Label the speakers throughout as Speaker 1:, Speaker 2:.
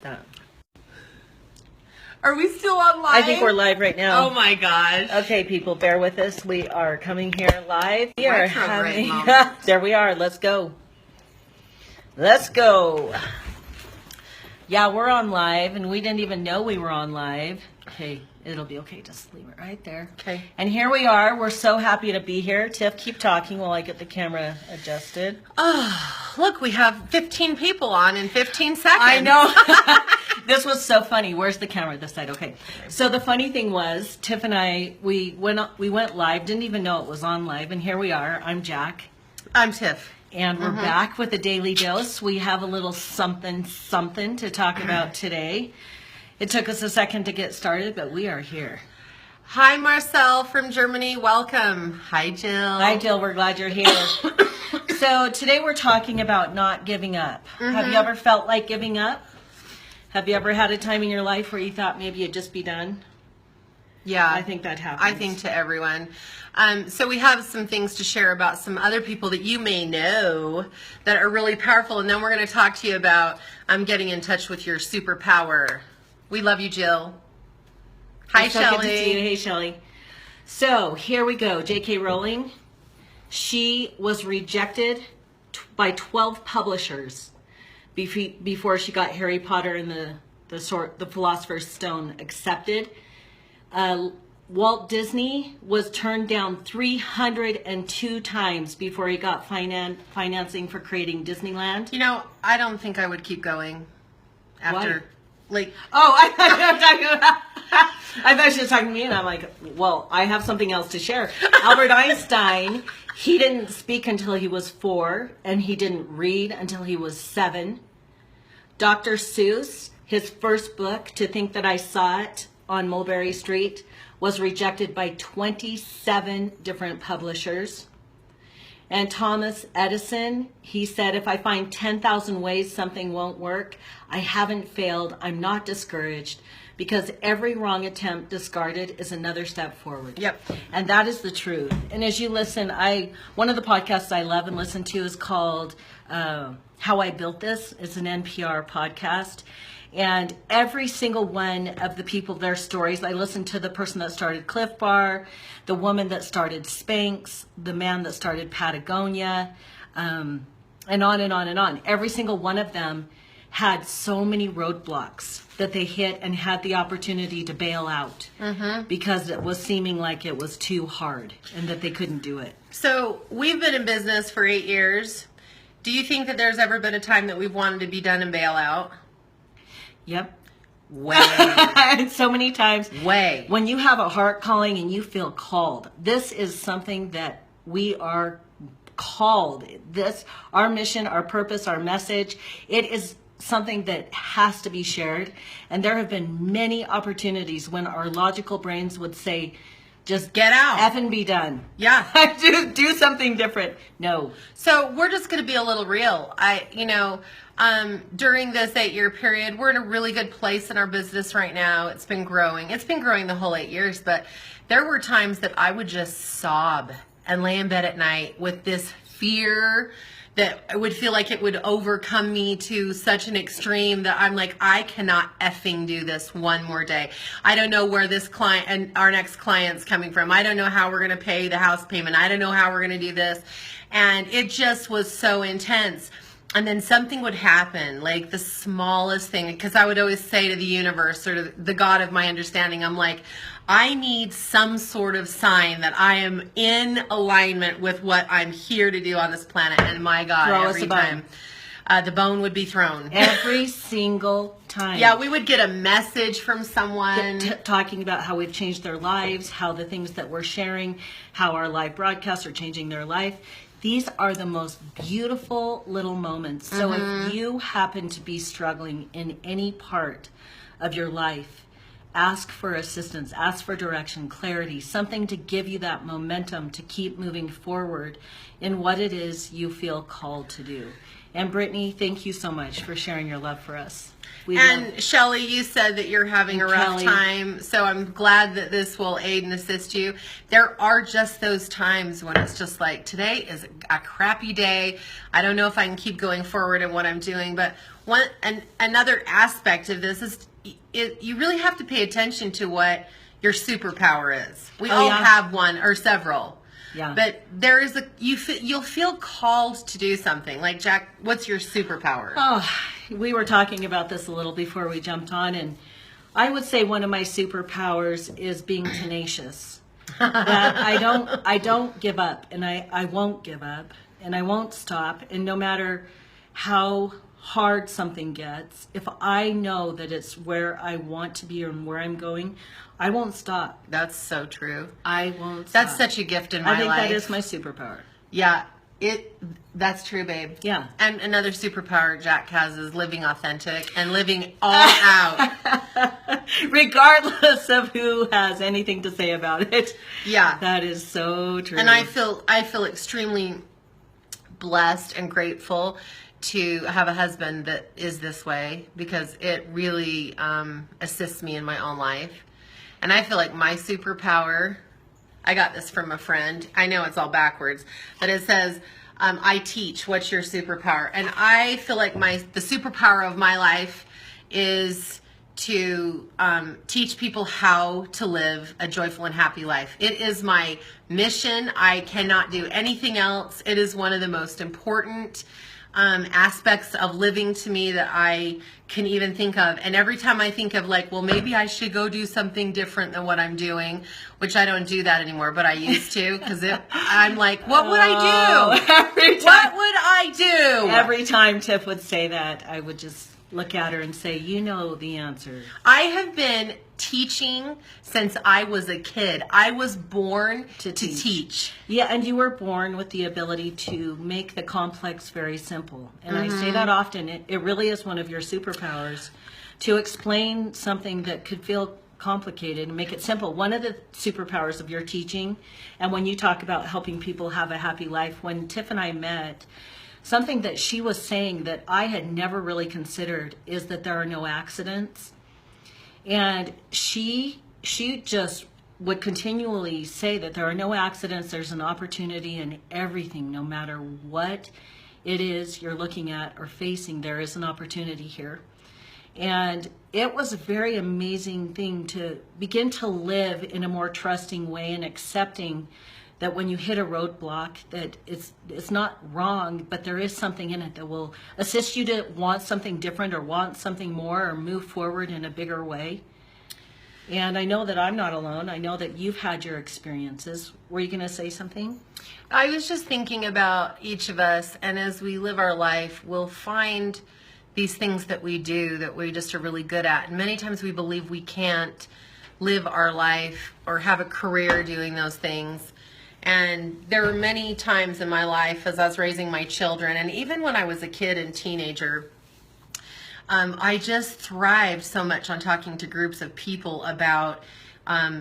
Speaker 1: Done.
Speaker 2: Are we still on live?
Speaker 1: I think we're live right now.
Speaker 2: Oh my gosh.
Speaker 1: Okay, people, bear with us. We are coming here live. We are
Speaker 2: Retrograde
Speaker 1: having.
Speaker 2: moment.
Speaker 1: There we are. Let's go. Let's go. Yeah, we're on live, and we didn't even know we were on live. Okay, it'll be okay. Just leave it right there.
Speaker 2: Okay.
Speaker 1: And here we are. We're so happy to be here. Tiff, keep talking while I get the camera adjusted.
Speaker 2: Oh, look, we have 15 people on in 15 seconds.
Speaker 1: I know. This was so funny. Where's the camera? This side. Okay. So the funny thing was, Tiff and I, we went live. Didn't even know it was on live, and here we are. I'm Jack.
Speaker 2: I'm Tiff.
Speaker 1: And we're back with a daily dose. We have a little something to talk about today. It took us a second to get started, but we are here.
Speaker 2: Hi, Marcel from Germany. Welcome. Hi, Jill.
Speaker 1: Hi, Jill. We're glad you're here. So today we're talking about not giving up. Have you ever felt like giving up? Have you ever had a time in your life where you thought maybe you'd just be done?
Speaker 2: Yeah.
Speaker 1: I think that happens.
Speaker 2: I think to everyone. So we have some things to share about some other people that you may know that are really powerful. And then we're going to talk to you about getting in touch with your superpower. We love you, Jill. Hi,
Speaker 1: It's so good to see you.
Speaker 2: Shelley.
Speaker 1: Hey, Shelley. So here we go. J.K. Rowling. She was rejected by 12 publishers before she got Harry Potter and the Philosopher's Stone accepted. Walt Disney was turned down 302 times before he got financing for creating Disneyland.
Speaker 2: You know, I don't think I would keep going after, like,
Speaker 1: Oh, I thought she was talking to me, and I'm like, well, I have something else to share. Albert Einstein, he didn't speak until he was 4, and he didn't read until he was 7. Dr. Seuss, his first book, To Think That I Saw It on Mulberry Street, was rejected by 27 different publishers. And Thomas Edison, he said, if I find 10,000 ways something won't work, I haven't failed, I'm not discouraged, because every wrong attempt discarded is another step forward.
Speaker 2: Yep.
Speaker 1: And that is the truth. And as you listen, one of the podcasts I love and listen to is called How I Built This. It's an NPR podcast. And every single one of the people, their stories, I listened to the person that started Cliff Bar, the woman that started Spanx, the man that started Patagonia, and on and on and on. Every single one of them had so many roadblocks that they hit and had the opportunity to bail out because it was seeming like it was too hard and that they couldn't do it.
Speaker 2: so we've been in business for 8 years. Do you think that there's ever been a time that we've wanted to be done and bail out?
Speaker 1: Yep.
Speaker 2: Way.
Speaker 1: So many times.
Speaker 2: Way.
Speaker 1: When you have a heart calling and you feel called, this is something that we are called. Our mission, our purpose, our message, it is something that has to be shared. And there have been many opportunities when our logical brains would say, just
Speaker 2: Get out.
Speaker 1: F and be done.
Speaker 2: Yeah.
Speaker 1: do something different. No.
Speaker 2: So we're just going to be a little real. During this 8-year period, we're in a really good place in our business right now. It's been growing. It's been growing the whole 8 years, but there were times that I would just sob and lay in bed at night with this fear that I would feel like it would overcome me to such an extreme that I'm like, I cannot effing do this one more day. I don't know where this client and our next client's coming from. I don't know how we're going to pay the house payment. I don't know how we're going to do this. And it just was so intense. And then something would happen, like the smallest thing, because I would always say to the universe or to the God of my understanding, I'm like, I need some sort of sign that I am in alignment with what I'm here to do on this planet. And my God,
Speaker 1: Throw us
Speaker 2: every
Speaker 1: a bone.
Speaker 2: time the bone would be thrown.
Speaker 1: Every single time.
Speaker 2: Yeah, we would get a message from someone.
Speaker 1: Talking about how we've changed their lives, how the things that we're sharing, how our live broadcasts are changing their life. These are the most beautiful little moments. So if you happen to be struggling in any part of your life, ask for assistance, ask for direction, clarity, something to give you that momentum to keep moving forward in what it is you feel called to do. And Brittany, thank you so much for sharing your love for us.
Speaker 2: And Shelley, you said that you're having a rough
Speaker 1: Kelly.
Speaker 2: time, so I'm glad that this will aid and assist you. There are just those times when it's just like, today is a crappy day. I don't know if I can keep going forward in what I'm doing, but Another aspect of this is you really have to pay attention to what your superpower is. We all have one or several.
Speaker 1: Yeah.
Speaker 2: But there is you'll feel called to do something. Like, Jack, what's your superpower?
Speaker 1: Oh, we were talking about this a little before we jumped on, and I would say one of my superpowers is being tenacious. That I don't give up, and I won't give up, and I won't stop, and no matter how hard something gets, if I know that it's where I want to be and where I'm going, I won't stop.
Speaker 2: That's so true.
Speaker 1: I won't stop.
Speaker 2: That's such a gift in my life.
Speaker 1: I think that is my superpower.
Speaker 2: Yeah, that's true, babe.
Speaker 1: Yeah.
Speaker 2: And another superpower Jack has is living authentic and living all out.
Speaker 1: Regardless of who has anything to say about it.
Speaker 2: Yeah.
Speaker 1: That is so true.
Speaker 2: And I feel extremely blessed and grateful to have a husband that is this way, because it really assists me in my own life. And I feel like my superpower, I got this from a friend. I know it's all backwards, but it says, I teach. What's your superpower? And I feel like the superpower of my life is to teach people how to live a joyful and happy life. It is my mission. I cannot do anything else. It is one of the most important aspects of living to me that I can even think of. And every time I think of, like, well, maybe I should go do something different than what I'm doing, which I don't do that anymore, but I used to, because I'm like, what would I do? What would I do?
Speaker 1: Every time Tiff would say that, I would just look at her and say, you know the answer.
Speaker 2: I have been teaching since I was a kid. I was born to teach.
Speaker 1: Yeah, and you were born with the ability to make the complex very simple. And I say that often. It really is one of your superpowers to explain something that could feel complicated and make it simple. One of the superpowers of your teaching, and when you talk about helping people have a happy life, when Tiff and I met, something that she was saying that I had never really considered is that there are no accidents. And she just would continually say that there are no accidents, there's an opportunity in everything, no matter what it is you're looking at or facing, there is an opportunity here. And it was a very amazing thing to begin to live in a more trusting way and accepting that when you hit a roadblock, that it's not wrong, but there is something in it that will assist you to want something different or want something more or move forward in a bigger way. And I know that I'm not alone. I know that you've had your experiences. Were you going to say something?
Speaker 2: I was just thinking about each of us, and as we live our life, we'll find these things that we do that we just are really good at. And many times we believe we can't live our life or have a career doing those things. And there were many times in my life as I was raising my children, and even when I was a kid and teenager, I just thrived so much on talking to groups of people about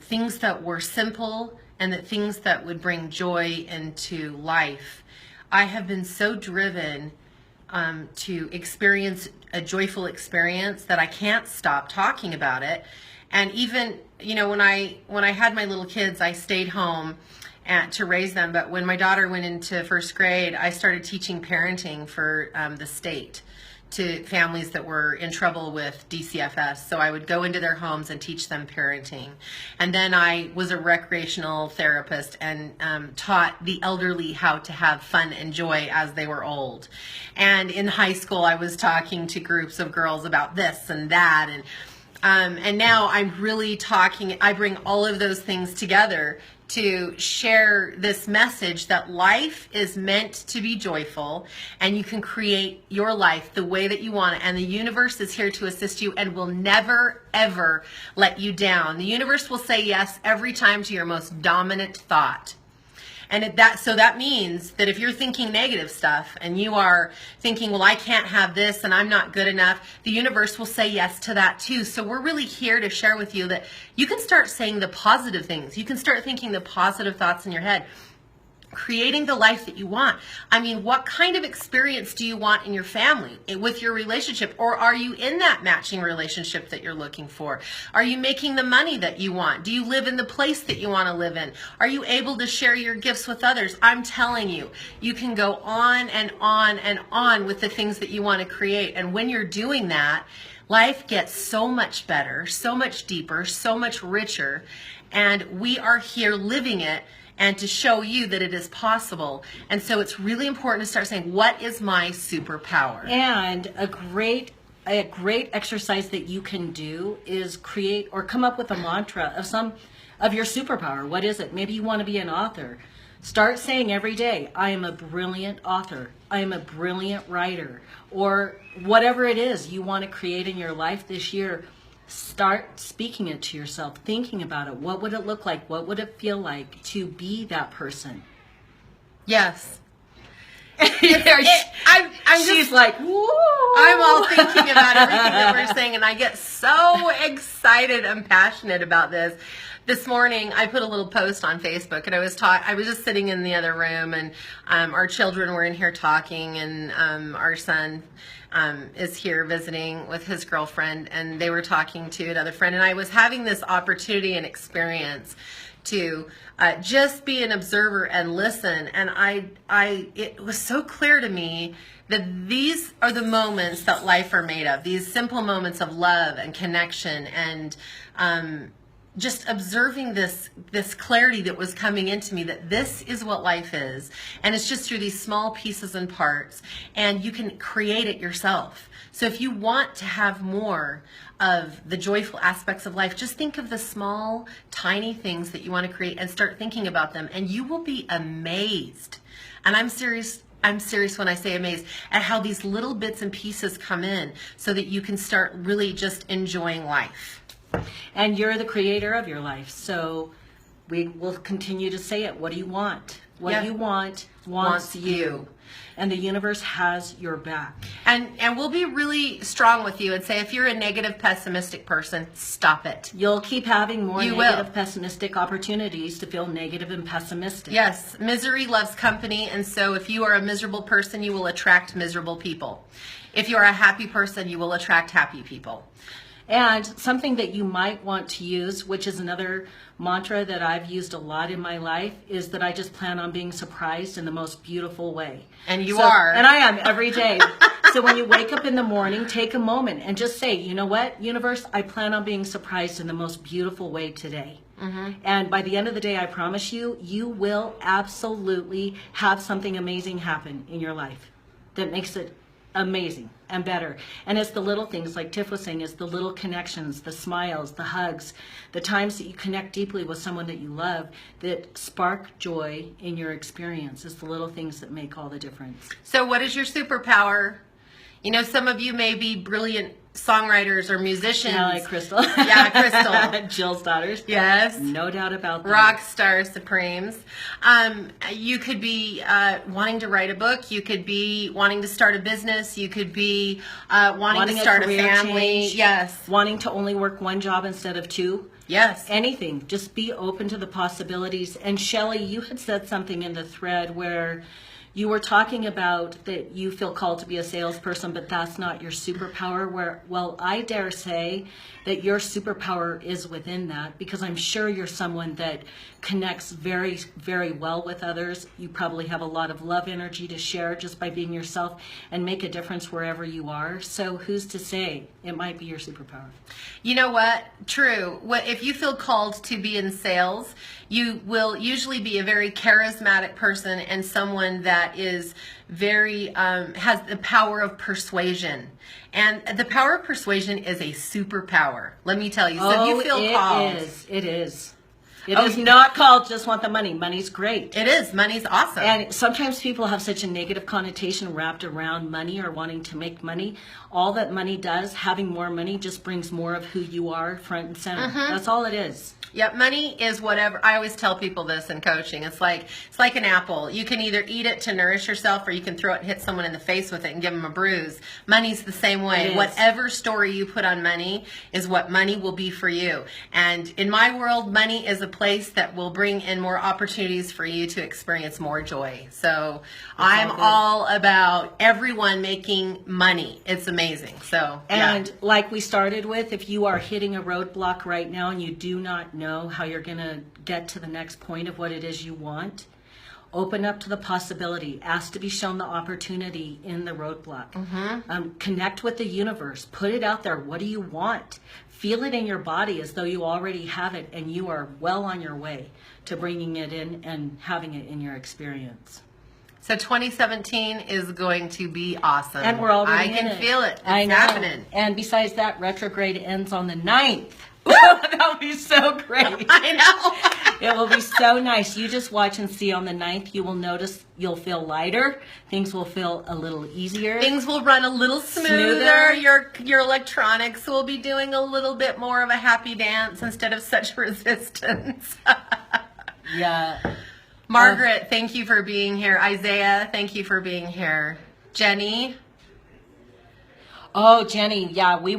Speaker 2: things that were simple and that things that would bring joy into life. I have been so driven to experience a joyful experience that I can't stop talking about it. And even, you know, when I had my little kids, I stayed home to raise them. But when my daughter went into first grade, I started teaching parenting for the state to families that were in trouble with DCFS. So I would go into their homes and teach them parenting. And then I was a recreational therapist and taught the elderly how to have fun and joy as they were old. And in high school, I was talking to groups of girls about this and that. And now I'm really talking, I bring all of those things together to share this message that life is meant to be joyful, and you can create your life the way that you want it, and the universe is here to assist you and will never ever let you down. The universe will say yes every time to your most dominant thought. And so that means that if you're thinking negative stuff and you are thinking, well, I can't have this and I'm not good enough, the universe will say yes to that too. So we're really here to share with you that you can start saying the positive things. You can start thinking the positive thoughts in your head. creating the life that you want. I mean, what kind of experience do you want in your family, with your relationship? Or are you in that matching relationship that you're looking for? Are you making the money that you want? Do you live in the place that you want to live in? Are you able to share your gifts with others? I'm telling you, you can go on and on and on with the things that you want to create. And when you're doing that, life gets so much better, so much deeper, so much richer. And we are here living it, and to show you that it is possible. And so it's really important to start saying, what is my superpower?
Speaker 1: And a great exercise that you can do is create or come up with a mantra of your superpower. What is it? Maybe you want to be an author. Start saying every day, I am a brilliant author. I am a brilliant writer. Or whatever it is you want to create in your life this year. Start speaking it to yourself, thinking about it. What would it look like? What would it feel like to be that person?
Speaker 2: Yes.
Speaker 1: She's like, woo!
Speaker 2: I'm all thinking about everything that we're saying, and I get so excited and passionate about this. This morning, I put a little post on Facebook, and I was just sitting in the other room, and our children were in here talking, and our son is here visiting with his girlfriend, and they were talking to another friend, and I was having this opportunity and experience to just be an observer and listen, and it was so clear to me that these are the moments that life are made of, these simple moments of love and connection, and just observing this clarity that was coming into me, that this is what life is, and it's just through these small pieces and parts, and you can create it yourself. So if you want to have more of the joyful aspects of life, just think of the small, tiny things that you want to create and start thinking about them, and you will be amazed. And I'm serious when I say amazed at how these little bits and pieces come in so that you can start really just enjoying life.
Speaker 1: And you're the creator of your life. So we will continue to say it. What do you want? What you want wants you. And the universe has your back.
Speaker 2: And we'll be really strong with you and say, if you're a negative, pessimistic person, stop it.
Speaker 1: You'll keep having more negative, pessimistic opportunities to feel negative and pessimistic.
Speaker 2: Yes, misery loves company. And so if you are a miserable person, you will attract miserable people. If you're a happy person, you will attract happy people.
Speaker 1: And something that you might want to use, which is another mantra that I've used a lot in my life, is that I just plan on being surprised in the most beautiful way.
Speaker 2: And you are.
Speaker 1: And I am every day. So when you wake up in the morning, take a moment and just say, you know what, universe, I plan on being surprised in the most beautiful way today. Mm-hmm. And by the end of the day, I promise you, you will absolutely have something amazing happen in your life that makes it amazing and better. And it's the little things, like Tiff was saying, it's the little connections, the smiles, the hugs, the times that you connect deeply with someone that you love that spark joy in your experience. It's the little things that make all the difference.
Speaker 2: So what is your superpower? You know, some of you may be brilliant songwriters or musicians.
Speaker 1: Yeah, like Crystal.
Speaker 2: Yeah, Crystal.
Speaker 1: Jill's daughters.
Speaker 2: Yes.
Speaker 1: No doubt about that.
Speaker 2: Rock star supremes. You could be wanting to write a book. You could be wanting to start a business. You could be wanting to start a family.
Speaker 1: Change,
Speaker 2: yes.
Speaker 1: Wanting to only work one job instead of two.
Speaker 2: Yes.
Speaker 1: Anything. Just be open to the possibilities. And Shelley, you had said something in the thread where you were talking about that you feel called to be a salesperson, but that's not your superpower. Well, I dare say that your superpower is within that, because I'm sure you're someone that connects very, very well with others. You probably have a lot of love energy to share just by being yourself and make a difference wherever you are. So who's to say it might be your superpower?
Speaker 2: You know what? True. If you feel called to be in sales, you will usually be a very charismatic person and someone that is very, has the power of persuasion. And the power of persuasion is a superpower. Let me tell you. So if you feel called.
Speaker 1: It is. It is not called just want the money. Money's great.
Speaker 2: It is. Money's awesome.
Speaker 1: And sometimes people have such a negative connotation wrapped around money or wanting to make money. All that money does, having more money, just brings more of who you are front and center. Mm-hmm. That's all it is.
Speaker 2: Yep, money is whatever. I always tell people this in coaching. It's like an apple. You can either eat it to nourish yourself, or you can throw it and hit someone in the face with it and give them a bruise. Money's the same way. Whatever story you put on money is what money will be for you. And in my world, money is a place that will bring in more opportunities for you to experience more joy. So I'm all about everyone making money. It's amazing. So,
Speaker 1: and like we started with, if you are hitting a roadblock right now and you do not know how you're going to get to the next point of what it is you want, open up to the possibility. Ask to be shown the opportunity in the roadblock. Connect with the universe. Put it out there. What do you want? Feel it in your body as though you already have it, and you are well on your way to bringing it in and having it in your experience.
Speaker 2: So 2017 is going to be awesome.
Speaker 1: And we're already
Speaker 2: I can feel it. It's
Speaker 1: I know.
Speaker 2: happening.
Speaker 1: And besides that, retrograde ends on the 9th. That'll be so great.
Speaker 2: I know.
Speaker 1: It will be so nice. You just watch and see on the 9th. You will notice you'll feel lighter. Things will feel a little easier.
Speaker 2: Things will run a little smoother. Your electronics will be doing a little bit more of a happy dance instead of such resistance.
Speaker 1: Yeah.
Speaker 2: Margaret, thank you for being here. Isaiah, thank you for being here. Jenny.
Speaker 1: Oh, Jenny, yeah, we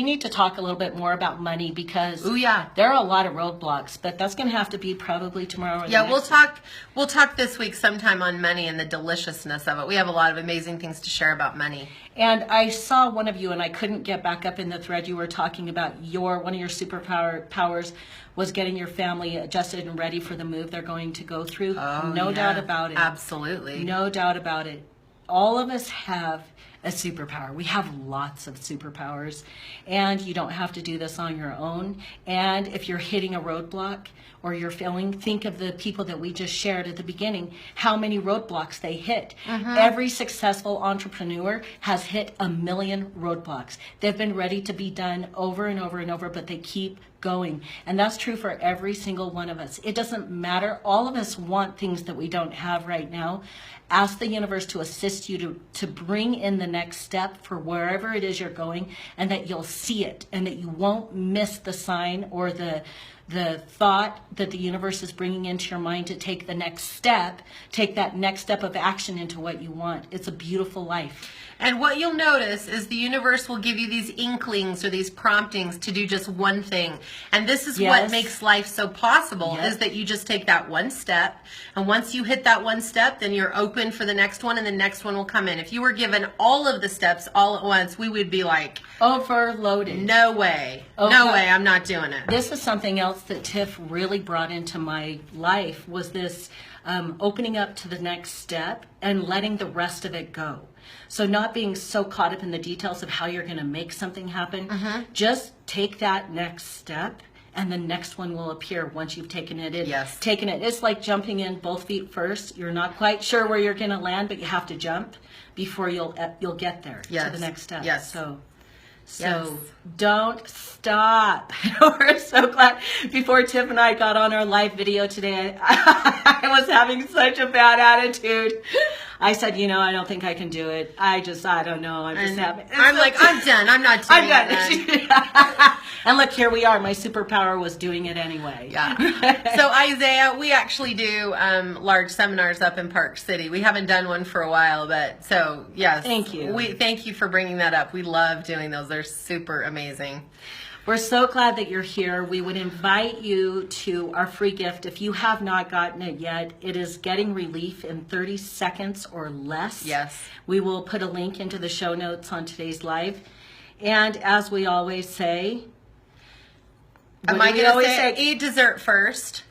Speaker 1: need to talk a little bit more about money because there are a lot of roadblocks, but that's going to have to be probably tomorrow.
Speaker 2: Yeah, we'll talk this week sometime on money and the deliciousness of it. We have a lot of amazing things to share about money.
Speaker 1: And I saw one of you, and I couldn't get back up in the thread. You were talking about one of your superpowers was getting your family adjusted and ready for the move they're going to go through.
Speaker 2: Oh,
Speaker 1: no doubt about it.
Speaker 2: Absolutely.
Speaker 1: No doubt about it. All of us have a superpower. We have lots of superpowers, and you don't have to do this on your own. And if you're hitting a roadblock or you're failing, think of the people that we just shared at the beginning, how many roadblocks they hit. Every successful entrepreneur has hit 1 million roadblocks. They've been ready to be done over and over and over, but they keep going. And that's true for every single one of us. It doesn't matter. All of us want things that we don't have right now. Ask the universe to assist you to bring in the next step for wherever it is you're going, and that you'll see it, and that you won't miss the sign or the thought that the universe is bringing into your mind to take the next step, take that next step of action into what you want. It's a beautiful life.
Speaker 2: And what you'll notice is the universe will give you these inklings or these promptings to do just one thing. And this is what makes life so possible, is that you just take that one step. And once you hit that one step, then you're open for the next one, and the next one will come in. If you were given all of the steps all at once, we would be like,
Speaker 1: overloaded.
Speaker 2: No way. No way, I'm not doing it.
Speaker 1: This is something else that Tiff really brought into my life, was this opening up to the next step and letting the rest of it go. So not being so caught up in the details of how you're going to make something happen. Just take that next step, and the next one will appear once you've taken it in. Taken it. It's like jumping in both feet first. You're not quite sure where you're going to land, but you have to jump before you'll get there to the next step. So don't stop. We're so glad. Before Tiff and I got on our live video today, I was having such a bad attitude. I said, I don't think I can do it. I don't know. I'm
Speaker 2: done. I'm not doing it.
Speaker 1: And look, here we are. My superpower was doing it anyway.
Speaker 2: Yeah. So Isaiah, we actually do large seminars up in Park City. We haven't done one for a while, but so yes.
Speaker 1: Thank you.
Speaker 2: Thank you for bringing that up. We love doing those. They're super amazing.
Speaker 1: We're so glad that you're here. We would invite you to our free gift. If you have not gotten it yet, it is Getting Relief in 30 Seconds or Less.
Speaker 2: Yes.
Speaker 1: We will put a link into the show notes on today's live. And as we always say,
Speaker 2: eat dessert first?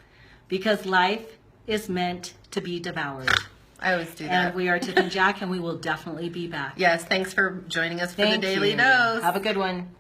Speaker 1: Because life is meant to be devoured.
Speaker 2: I always do that.
Speaker 1: And we are Tiff and Jack, and we will definitely be back.
Speaker 2: Yes, thanks for joining us for the Daily Dose.
Speaker 1: Have a good one.